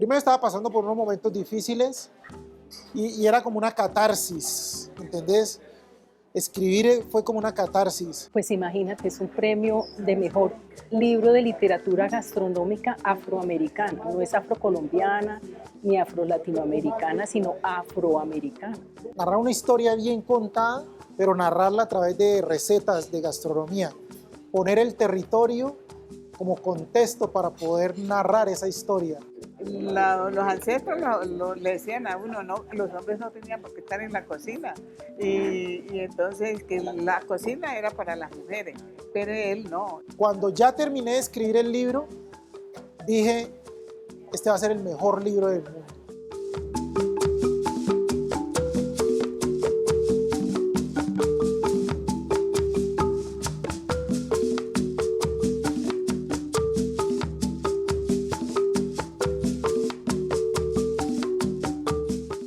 Primero estaba pasando por unos momentos difíciles y era como una catarsis, ¿entendés? Escribir fue como una catarsis. Pues imagínate, es un premio de mejor libro de literatura gastronómica afroamericana. No es afrocolombiana ni afrolatinoamericana, sino afroamericana. Narrar una historia bien contada, pero narrarla a través de recetas de gastronomía. Poner el territorio como contexto para poder narrar esa historia. Los ancestros le decían a uno, no, que los hombres no tenían por qué estar en la cocina y entonces que la cocina era para las mujeres, pero él no. Cuando ya terminé de escribir el libro, dije, este va a ser el mejor libro del mundo.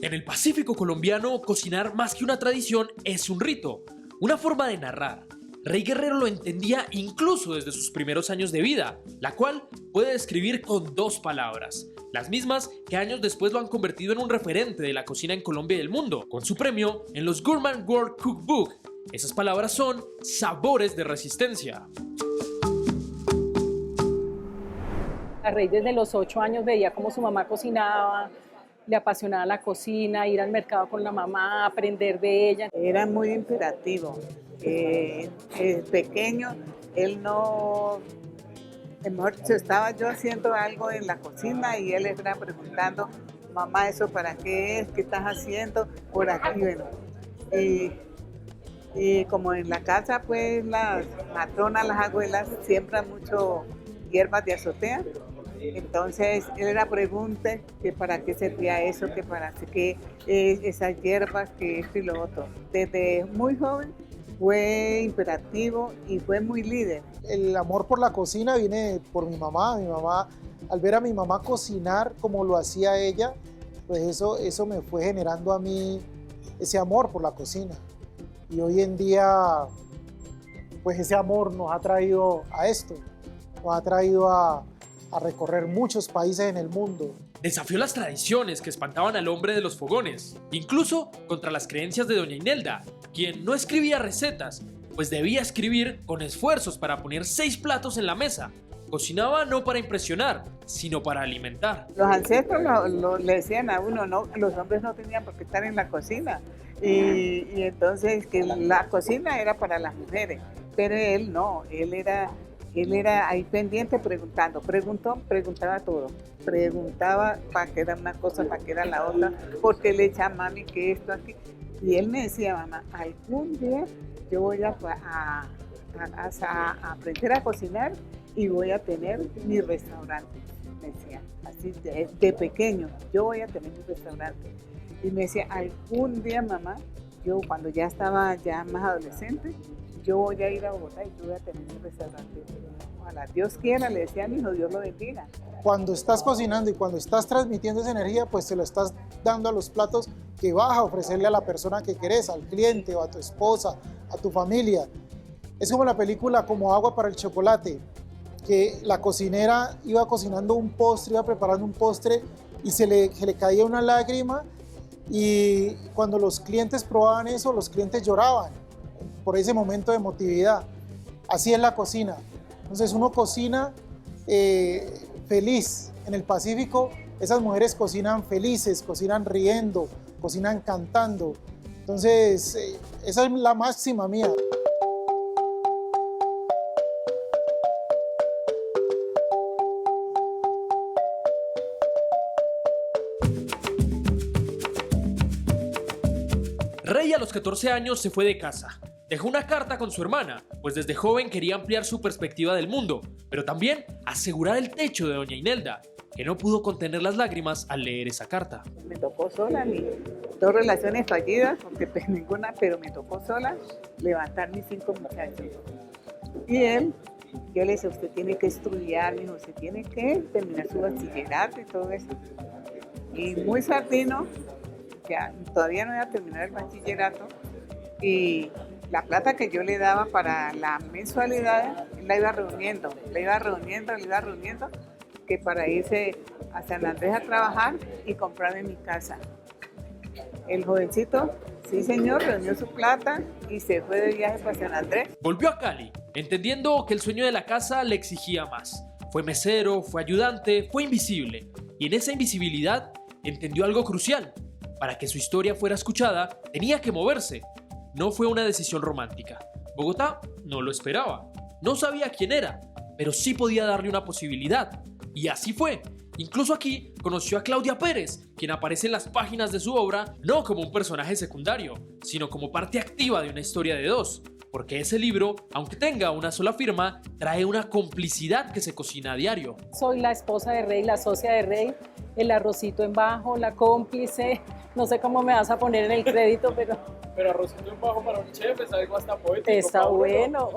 En el Pacífico colombiano, cocinar más que una tradición es un rito, una forma de narrar. Rey Guerrero lo entendía incluso desde sus primeros años de vida, la cual puede describir con 2 palabras, las mismas que años después lo han convertido en un referente de la cocina en Colombia y el mundo, con su premio en los Gourmand World Cookbook. Esas palabras son sabores de resistencia. A Rey desde los 8 años veía cómo su mamá cocinaba, le apasionaba la cocina, ir al mercado con la mamá, aprender de ella. Era muy imperativo. Pequeño, él no, mejor dicho, estaba yo haciendo algo en la cocina y él estaba preguntando, mamá, ¿eso para qué es? ¿Qué estás haciendo? Por aquí, bueno. Y como en la casa, pues las matronas, las abuelas siembran mucho hierbas de azotea. Entonces él era pregunta que para qué servía eso, que para qué esas hierbas, que esto y lo otro. Desde muy joven fue imperativo y fue muy líder. El amor por la cocina viene por mi mamá. Mi mamá, al ver a mi mamá cocinar como lo hacía ella, pues eso me fue generando a mí ese amor por la cocina. Y hoy en día, pues ese amor nos ha traído a esto, nos ha traído a recorrer muchos países en el mundo. Desafió las tradiciones que espantaban al hombre de los fogones, incluso contra las creencias de doña Inelda, quien no escribía recetas, pues debía escribir con esfuerzos para poner 6 platos en la mesa. Cocinaba no para impresionar, sino para alimentar. Los ancestros le decían a uno, no, que los hombres no tenían por qué estar en la cocina y entonces que la cocina era para las mujeres, pero él no, él era ahí pendiente preguntando, preguntaba todo, preguntaba para qué era una cosa, para qué era la otra, por qué le echa mami que esto aquí. Y él me decía, mamá, algún día yo voy a aprender a cocinar y voy a tener mi restaurante, me decía, así de pequeño, yo voy a tener mi restaurante. Y me decía, algún día, mamá, yo cuando ya estaba ya más adolescente, yo voy a ir a Bogotá y yo voy a tener mi restaurante. Ojalá Dios quiera, le decía a mi hijo, Dios lo bendiga. Cuando estás cocinando y cuando estás transmitiendo esa energía, pues se lo estás dando a los platos que vas a ofrecerle a la persona que querés, al cliente o a tu esposa, a tu familia. Es como la película Como agua para el chocolate, que la cocinera iba cocinando un postre, iba preparando un postre y se le caía una lágrima y cuando los clientes probaban eso, los clientes lloraban por ese momento de emotividad. Así es la cocina. Entonces uno cocina feliz. En el Pacífico esas mujeres cocinan felices, cocinan riendo, cocinan cantando. Entonces esa es la máxima mía. Rey a los 14 años se fue de casa. Dejó una carta con su hermana, pues desde joven quería ampliar su perspectiva del mundo, pero también asegurar el techo de doña Inelda, que no pudo contener las lágrimas al leer esa carta. Me tocó sola, 2 relaciones fallidas, porque pues ninguna, pero me tocó sola levantar mis 5 muchachos. Y él, yo le decía, usted tiene que estudiar, mijo, usted tiene que terminar su bachillerato y todo eso. Y muy sardino, ya todavía no iba a terminar el bachillerato, y la plata que yo le daba para la mensualidad la iba reuniendo, que para irse a San Andrés a trabajar y comprarme mi casa. El jovencito, sí señor, reunió su plata y se fue de viaje para San Andrés. Volvió a Cali, entendiendo que el sueño de la casa le exigía más. Fue mesero, fue ayudante, fue invisible. Y en esa invisibilidad entendió algo crucial. Para que su historia fuera escuchada, tenía que moverse. No fue una decisión romántica. Bogotá no lo esperaba. No sabía quién era, pero sí podía darle una posibilidad. Y así fue. Incluso aquí conoció a Claudia Pérez, quien aparece en las páginas de su obra no como un personaje secundario, sino como parte activa de una historia de dos. Porque ese libro, aunque tenga una sola firma, trae una complicidad que se cocina a diario. Soy la esposa de Rey, la socia de Rey, el arrocito en bajo, la cómplice. No sé cómo me vas a poner en el crédito, pero... Pero arrocito en bajo para un chef es algo hasta poético. Está bueno.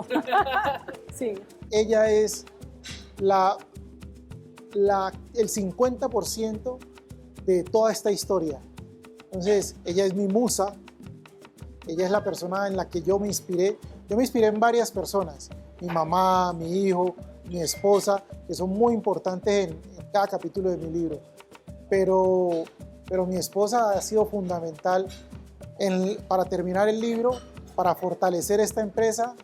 Sí. Ella es el 50% de toda esta historia. Entonces, ella es mi musa, ella es la persona en la que yo me inspiré. Yo me inspiré en varias personas, mi mamá, mi hijo, mi esposa, que son muy importantes en cada capítulo de mi libro. Pero mi esposa ha sido fundamental para terminar el libro, para fortalecer esta empresa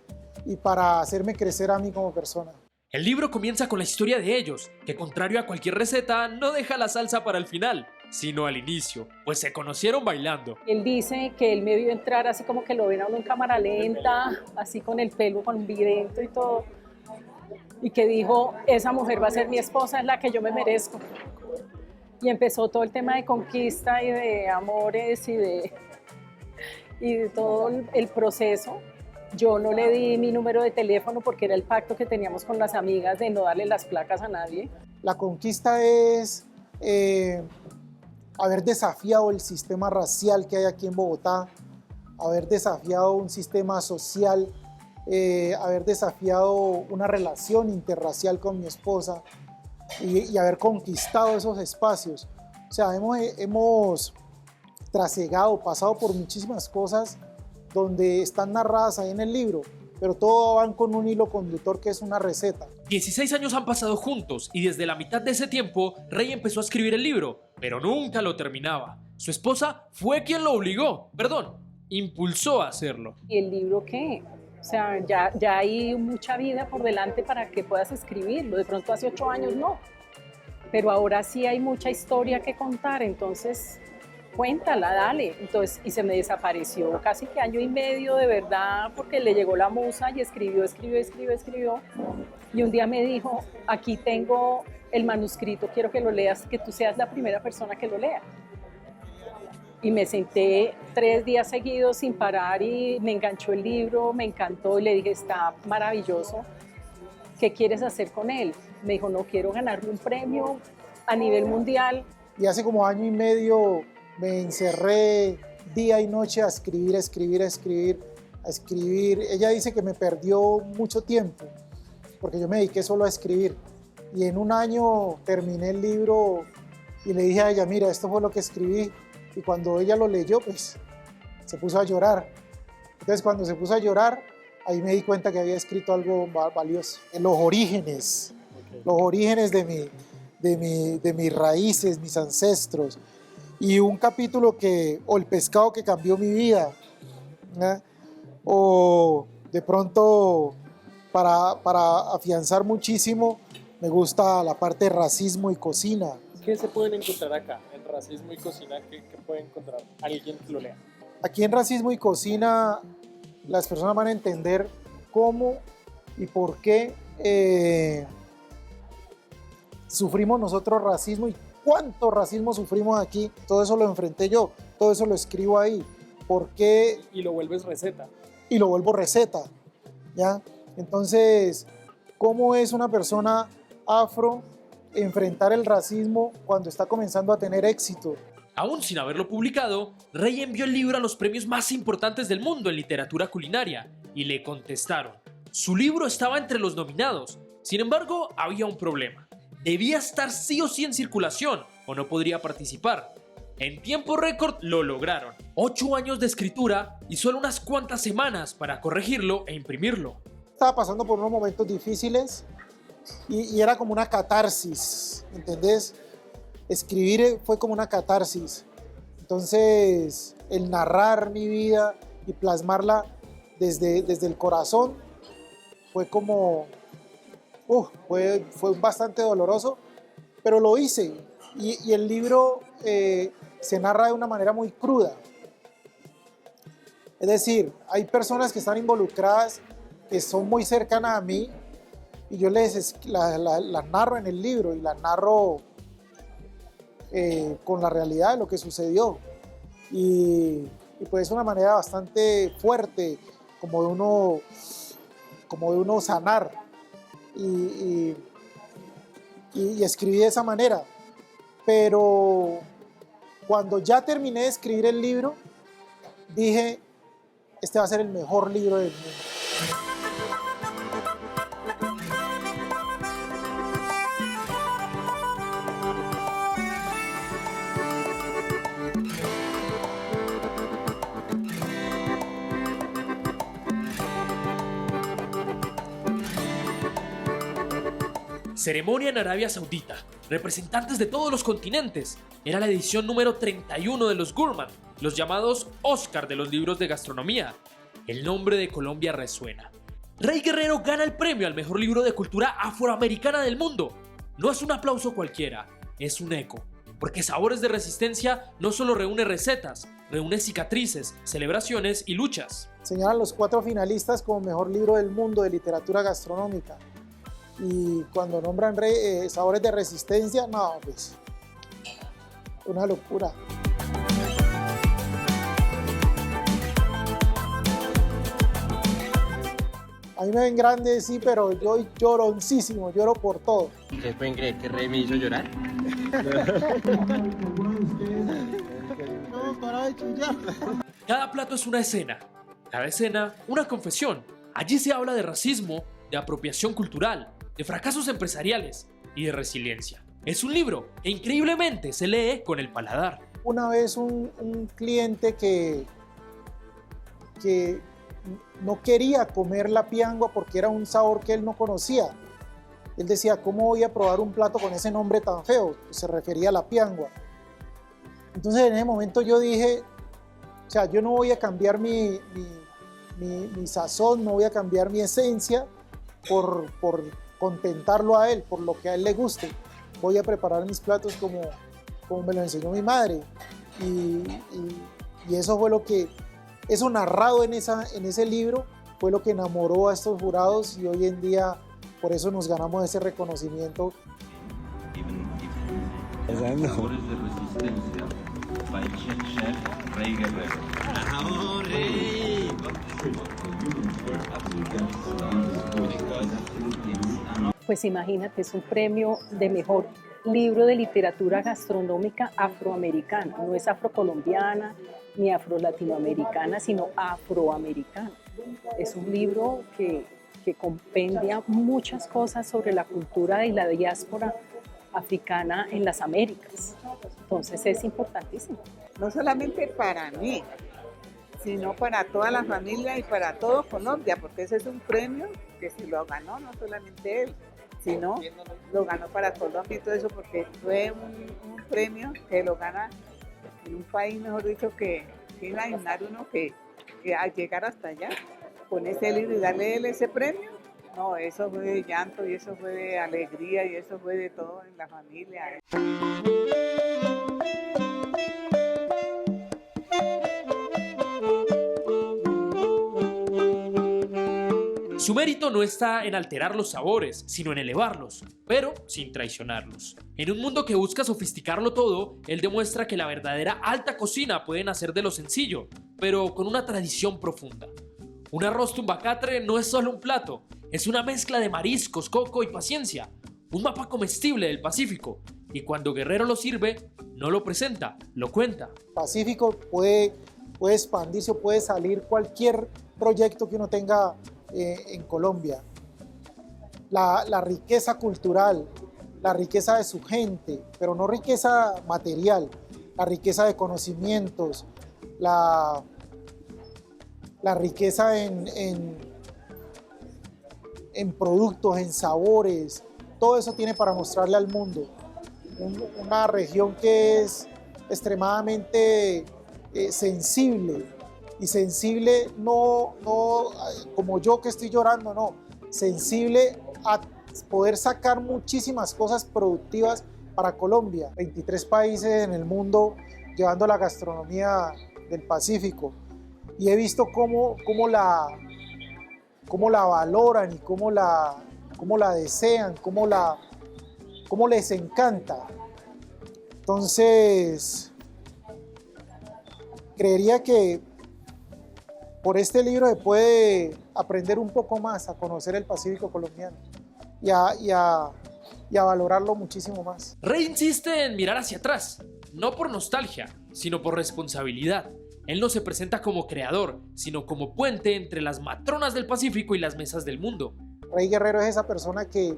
y para hacerme crecer a mí como persona. El libro comienza con la historia de ellos, que contrario a cualquier receta, no deja la salsa para el final, sino al inicio, pues se conocieron bailando. Él dice que él me vio entrar así como que lo ven a uno en cámara lenta, así con el pelo, con un vidento y todo, y que dijo, esa mujer va a ser mi esposa, es la que yo me merezco. Y empezó todo el tema de conquista y de amores y de todo el proceso. Yo no le di mi número de teléfono porque era el pacto que teníamos con las amigas de no darle las placas a nadie. La conquista es haber desafiado el sistema racial que hay aquí en Bogotá, haber desafiado un sistema social, haber desafiado una relación interracial con mi esposa y haber conquistado esos espacios. O sea, hemos trasegado, pasado por muchísimas cosas donde están narradas ahí en el libro, pero todo van con un hilo conductor que es una receta. 16 años han pasado juntos y desde la mitad de ese tiempo Rey empezó a escribir el libro, pero nunca lo terminaba. Su esposa fue quien lo impulsó a hacerlo. ¿Y el libro qué? O sea, ya hay mucha vida por delante para que puedas escribirlo. De pronto hace 8 años no, pero ahora sí hay mucha historia que contar, entonces... cuéntala, dale. Entonces, y se me desapareció casi que año y medio de verdad porque le llegó la musa y escribió. Y un día me dijo, aquí tengo el manuscrito, quiero que lo leas, que tú seas la primera persona que lo lea. Y me senté 3 días seguidos sin parar y me enganchó el libro, me encantó y le dije, está maravilloso, ¿qué quieres hacer con él? Me dijo, no, quiero ganarme un premio a nivel mundial. Y hace como año y medio me encerré día y noche a escribir. Ella dice que me perdió mucho tiempo, porque yo me dediqué solo a escribir. Y en un año terminé el libro y le dije a ella, mira, esto fue lo que escribí. Y cuando ella lo leyó, pues se puso a llorar. Entonces cuando se puso a llorar, ahí me di cuenta que había escrito algo valioso. En los orígenes de mis raíces, mis ancestros. Y un capítulo o el pescado que cambió mi vida, ¿no? O de pronto para afianzar muchísimo me gusta la parte de racismo y cocina. ¿Qué se pueden encontrar acá en racismo y cocina? ¿Qué puede encontrar alguien que lo lea? Aquí en racismo y cocina las personas van a entender cómo y por qué sufrimos nosotros racismo y cuánto racismo sufrimos aquí. Todo eso lo enfrenté yo, todo eso lo escribo ahí. ¿Por qué? Y lo vuelves receta. Y lo vuelvo receta, ¿ya? Entonces, ¿cómo es una persona afro enfrentar el racismo cuando está comenzando a tener éxito? Aún sin haberlo publicado, Rey envió el libro a los premios más importantes del mundo en literatura culinaria y le contestaron. Su libro estaba entre los nominados, sin embargo, había un problema. Debía estar sí o sí en circulación o no podría participar. En tiempo récord lo lograron. 8 años de escritura y solo unas cuantas semanas para corregirlo e imprimirlo. Estaba pasando por unos momentos difíciles y era como una catarsis, ¿entendés? Escribir fue como una catarsis. Entonces, el narrar mi vida y plasmarla desde el corazón fue como, fue bastante doloroso, pero lo hice. Y el libro se narra de una manera muy cruda. Es decir, hay personas que están involucradas, que son muy cercanas a mí, y yo las narro en el libro, y las narro con la realidad de lo que sucedió. Y pues es una manera bastante fuerte, como de uno sanar. Y escribí de esa manera. Pero cuando ya terminé de escribir el libro, dije, este va a ser el mejor libro del mundo. Ceremonia en Arabia Saudita. Representantes de todos los continentes. Era la edición número 31 de los Gourmand, los llamados Oscar de los libros de gastronomía. El nombre de Colombia resuena. Rey Guerrero gana el premio al mejor libro de cultura afroamericana del mundo. No es un aplauso cualquiera, es un eco. Porque Sabores de Resistencia no solo reúne recetas, reúne cicatrices, celebraciones y luchas. Señalan los 4 finalistas como mejor libro del mundo de literatura gastronómica. Y cuando nombran Sabores de Resistencia, no, pues, una locura. A mí me ven grande, sí, pero yo lloroncísimo, lloro por todo. ¿Ustedes pueden creer que Rey me hizo llorar? No, para de chillar. Cada plato es una escena, cada escena una confesión. Allí se habla de racismo, de apropiación cultural, de fracasos empresariales y de resiliencia. Es un libro que increíblemente se lee con el paladar. Una vez un cliente que no quería comer la piangua porque era un sabor que él no conocía. Él decía, ¿cómo voy a probar un plato con ese nombre tan feo? Se refería a la piangua. Entonces en ese momento yo dije, o sea, yo no voy a cambiar mi sazón, no voy a cambiar mi esencia por contentarlo a él, por lo que a él le guste. Voy a preparar mis platos como me lo enseñó mi madre. Y eso fue eso narrado en ese libro fue lo que enamoró a estos jurados, y hoy en día por eso nos ganamos ese reconocimiento. Sabores de Resistencia, by Chef Rey Guerrero. Pues imagínate, es un premio de mejor libro de literatura gastronómica afroamericana. No es afrocolombiana ni afro-latinoamericana, sino afroamericana. Es un libro que compendia muchas cosas sobre la cultura y la diáspora africana en las Américas. Entonces es importantísimo. No solamente para mí, sino para toda la familia y para todo Colombia, porque ese es un premio que si lo ganó no solamente él, sino lo ganó para Colombia y todo eso, porque fue un premio que lo gana en un país, mejor dicho, que imaginar uno que al llegar hasta allá, con ese libro y darle él ese premio, no, eso fue de llanto y eso fue de alegría y eso fue de todo en la familia. Su mérito no está en alterar los sabores, sino en elevarlos, pero sin traicionarlos. En un mundo que busca sofisticarlo todo, él demuestra que la verdadera alta cocina puede nacer de lo sencillo, pero con una tradición profunda. Un arroz tumbacatre no es solo un plato, es una mezcla de mariscos, coco y paciencia, un mapa comestible del Pacífico, y cuando Guerrero lo sirve, no lo presenta, lo cuenta. Pacífico puede expandirse o puede salir cualquier proyecto que uno tenga en Colombia. La riqueza cultural, la riqueza de su gente, pero no riqueza material, la riqueza de conocimientos, la riqueza en productos, en sabores, todo eso tiene para mostrarle al mundo. Una región que es extremadamente sensible, y sensible no como yo que estoy llorando, no, sensible a poder sacar muchísimas cosas productivas para Colombia. 23 países en el mundo llevando la gastronomía del Pacífico, y he visto cómo la valoran y cómo la desean, cómo les encanta. Entonces, creería que por este libro se puede aprender un poco más a conocer el Pacífico colombiano y a valorarlo muchísimo más. Rey insiste en mirar hacia atrás, no por nostalgia, sino por responsabilidad. Él no se presenta como creador, sino como puente entre las matronas del Pacífico y las mesas del mundo. Rey Guerrero es esa persona que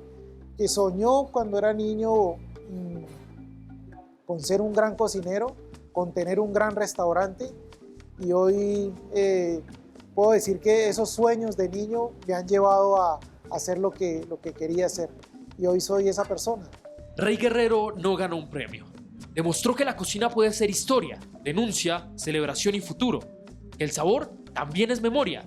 soñó cuando era niño con ser un gran cocinero, con tener un gran restaurante, y hoy puedo decir que esos sueños de niño me han llevado a hacer lo que quería hacer, y hoy soy esa persona. Rey Guerrero no ganó un premio. Demostró que la cocina puede ser historia, denuncia, celebración y futuro. Que el sabor también es memoria.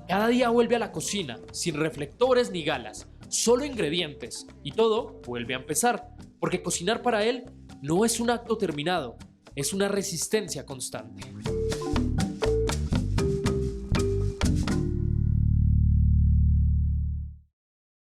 Cada día vuelve a la cocina, sin reflectores ni galas, solo ingredientes, y todo vuelve a empezar, porque cocinar para él no es un acto terminado, es una resistencia constante.